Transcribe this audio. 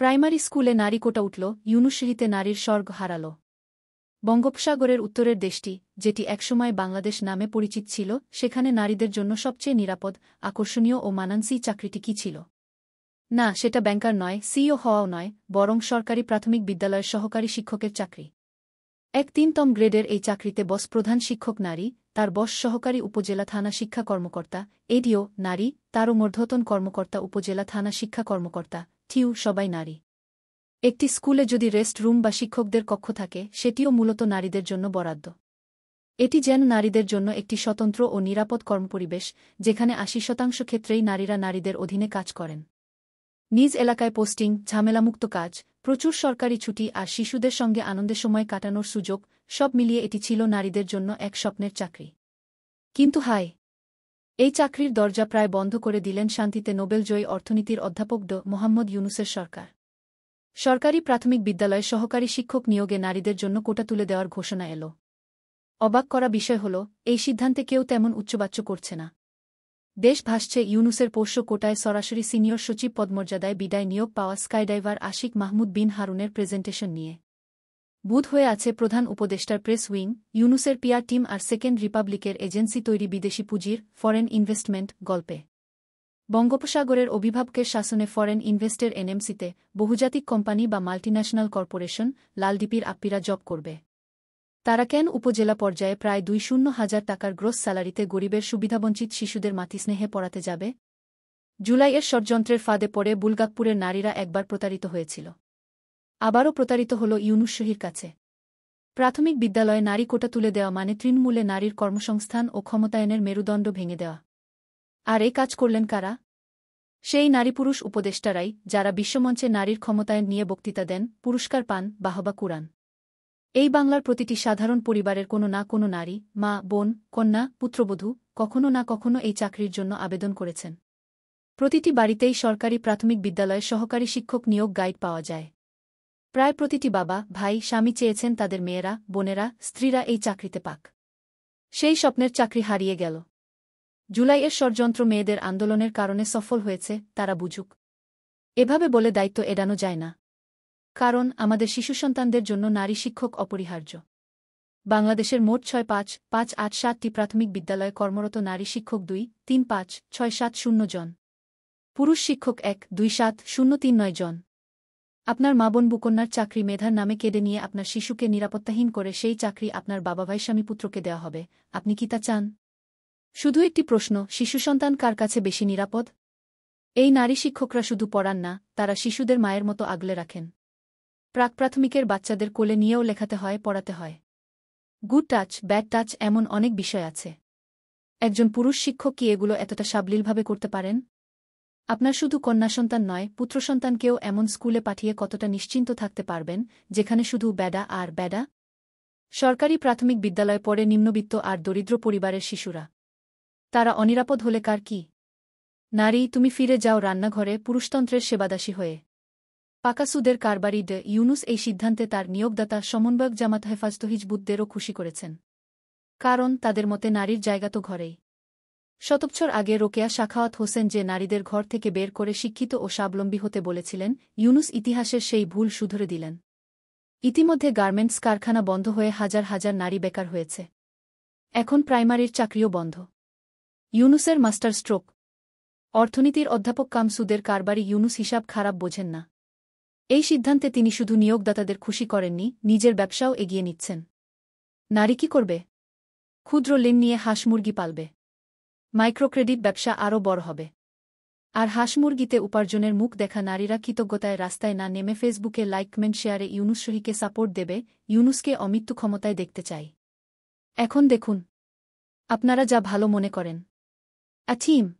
Primary স্কুলে নারী কোটা উঠল, ইউনুসশহীতে নারীর স্বর্গ হারাল। বঙ্গোপসাগরের উত্তরের দেশটি, যেটি একসময় বাংলাদেশ নামে পরিচিত ছিল, সেখানে নারীদের জন্য সবচেয়ে নিরাপদ, আকর্ষণীয় ও মানানসই চাকরিটি কী ছিল? না, সেটা ব্যাংকার নয়, সিইও হওয়াও নয়, বরং সরকারি প্রাথমিক বিদ্যালয়ের সহকারী শিক্ষকের চাকরি। ৩তম গ্রেডের এই চাকরিতে বস প্রধান শিক্ষক নারী, তার বস সহকারী উপজেলা থানা শিক্ষা কর্মকর্তা, এডিও নারী, তারও ঊর্ধ্বতন কর্মকর্তা উপজেলা থানা শিক্ষা কর্মকর্তা, টিউ সবাই নারী। একটি স্কুলে যদি রেস্ট রুম বা শিক্ষকদের কক্ষ থাকে, সেটিও মূলত নারীদের জন্য বরাদ্দ। এটি যেন নারীদের জন্য একটি স্বতন্ত্র ও নিরাপদ কর্মপরিবেশ, যেখানে ৮০% ক্ষেত্রেই নারীরা নারীদের অধীনে কাজ করেন। নিজ এলাকায় পোস্টিং, ঝামেলামুক্ত কাজ, প্রচুর সরকারি ছুটি আর শিশুদের সঙ্গে আনন্দের সময় কাটানোর সুযোগ, সব মিলিয়ে এটি ছিল নারীদের জন্য এক স্বপ্নের চাকরি। কিন্তু হায়, এই চাকরির দরজা প্রায় বন্ধ করে দিলেন শান্তিতে নোবেলজয়ী অর্থনীতির অধ্যাপক ড মোহাম্মদ ইউনুসের সরকার। সরকারি প্রাথমিক বিদ্যালয়ে সহকারী শিক্ষক নিয়োগে নারীদের জন্য কোটা তুলে দেওয়ার ঘোষণা এল। অবাক করা বিষয় হল, এই সিদ্ধান্তে কেউ তেমন উচ্চবাচ্য করছে না। দেশ ভাসছে ইউনুসের পোষ্য কোটায় সরাসরি সিনিয়র সচিব পদমর্যাদায় বিদায় নিয়োগ পাওয়া স্কাইডাইভার আশিক মাহমুদ বিন হারুনের প্রেজেন্টেশন নিয়ে। বুধ হয়ে আছে প্রধান উপদেষ্টার প্রেস উইং, ইউনুসের পিআর টিম আর সেকেন্ড রিপাবলিকের এজেন্সি তৈরি বিদেশি পুঁজির ফরেন ইনভেস্টমেন্ট গল্পে। বঙ্গোপসাগরের অভিভাবকের শাসনে ফরেন ইনভেস্টের এনএমসিতে বহুজাতিক কোম্পানি বা মাল্টিন্যাশনাল কর্পোরেশন লালডিপির আপ্পীরা জব করবে। তারা কেন উপজেলা পর্যায়ে প্রায় ২০,০০০ টাকার গ্রোস স্যালারিতে গরিবের সুবিধাবঞ্চিত শিশুদের মাতৃস্নেহে পড়াতে যাবে? জুলাইয়ের ষড়যন্ত্রের ফাঁদে পড়ে বুলগাকপুরের নারীরা একবার প্রতারিত হয়েছিল। আবারও প্রতারিত হল ইউনুসশহীর কাছে। প্রাথমিক বিদ্যালয়ে নারী কোটা তুলে দেওয়া মানে তৃণমূলে নারীর কর্মসংস্থান ও ক্ষমতায়নের মেরুদণ্ড ভেঙে দেওয়া। আর এই কাজ করলেন কারা? সেই নারী-পুরুষ উপদেষ্টারাই, যারা বিশ্বমঞ্চে নারীর ক্ষমতায়ন নিয়ে বক্তৃতা দেন, পুরস্কার পান, বাহবা কুড়ান। এই বাংলার প্রতিটি সাধারণ পরিবারের কোনো না কোনো নারী, মা, বোন, কন্যা, পুত্রবধূ কখনো না কখনো এই চাকরির জন্য আবেদন করেছেন। প্রতিটি বাড়িতেই সরকারি প্রাথমিক বিদ্যালয়ে সহকারী শিক্ষক নিয়োগ গাইড পাওয়া যায়। প্রায় প্রতিটি বাবা, ভাই, স্বামী চেয়েছেন তাদের মেয়েরা, বোনেরা, স্ত্রীরা এই চাকরিতে পাক। সেই স্বপ্নের চাকরি হারিয়ে গেল। জুলাইয়ের ষড়যন্ত্র মেয়েদের আন্দোলনের কারণে সফল হয়েছে, তারা বুঝুক। এভাবে বলে দায়িত্ব এড়ানো যায় না। কারণ আমাদের শিশুসন্তানদের জন্য নারী শিক্ষক অপরিহার্য। বাংলাদেশের মোট ৬৫,৫৮৭টি প্রাথমিক বিদ্যালয়ে কর্মরত নারী শিক্ষক ২-৩-৫-৬-৭-০ জন। পুরুষ শিক্ষক ১-২-৭-০৩-৯ জন। আপনার মা-বোন বুকন্যার চাকরি মেধার নামে কেড়ে নিয়ে আপনার শিশুকে নিরাপত্তাহীন করে সেই চাকরি আপনার বাবা ভাই স্বামী পুত্রকে দেওয়া হবে, আপনি কি তা চান? শুধু একটি প্রশ্ন, শিশুসন্তান কার কাছে বেশি নিরাপদ? এই নারী শিক্ষকরা শুধু পড়ান না, তারা শিশুদের মায়ের মতো আগলে রাখেন। প্রাক-প্রাথমিকের বাচ্চাদের কোলে নিয়েও লেখাতে হয়, পড়াতে হয়। গুড টাচ, ব্যাড টাচ, এমন অনেক বিষয় আছে। একজন পুরুষ শিক্ষক কি এগুলো এতটা সাবলীলভাবে করতে পারেন? আপনার শুধু কন্যাসন্তান নয়, পুত্রসন্তানকেও এমন স্কুলে পাঠিয়ে কতটা নিশ্চিন্ত থাকতে পারবেন, যেখানে শুধু ব্যাডা আর ব্যাডা? সরকারি প্রাথমিক বিদ্যালয়ে পড়ে নিম্নবিত্ত আর দরিদ্র পরিবারের শিশুরা। তারা অনিরাপদ হলে কার কি? নারী, তুমি ফিরে যাও রান্নাঘরে পুরুষতন্ত্রের সেবাদাসী হয়ে। পাকা সুদের কারবারি ড ইউনুস এই সিদ্ধান্তে তার নিয়োগদাতা সমন্বয়ক জামাত হেফাজত হিজবুতদেরও খুশি করেছেন। কারণ তাদের মতে নারীর জায়গা তো ঘরেই। শতবছর আগে রোকেয়া সাখাওয়াত হোসেন যে নারীদের ঘর থেকে বের করে শিক্ষিত ও স্বাবলম্বী হতে বলেছিলেন, ইউনুস ইতিহাসের সেই ভুল শুধরে দিলেন। ইতিমধ্যে গার্মেন্টস কারখানা বন্ধ হয়ে হাজার হাজার নারী বেকার হয়েছে। এখন প্রাইমারির চাকরিও বন্ধ। ইউনুসের মাস্টার স্ট্রোক। অর্থনীতির অধ্যাপক কাম সুদের কারবারি ইউনুস হিসাব খারাপ বোঝেন না। এই সিদ্ধান্তে তিনি শুধু নিয়োগদাতাদের খুশি করেননি, নিজের ব্যবসাও এগিয়ে নিচ্ছেন। নারী কি করবে? ক্ষুদ্র ঋণ নিয়ে হাঁস মুরগি পালবে। মাইক্রোক্রেডিট ব্যবসা আরও বড় হবে। আর হাঁস মুরগিতে উপার্জনের মুখ দেখা নারীরা কৃতজ্ঞতায় রাস্তায় না নেমে ফেসবুকে লাইক কমেন্ট শেয়ারে ইউনুসশহীকে সাপোর্ট দেবে, ইউনুসকে অমৃত্যু ক্ষমতায় দেখতে চাই। এখন দেখুন আপনারা যা ভালো মনে করেন। আ টিম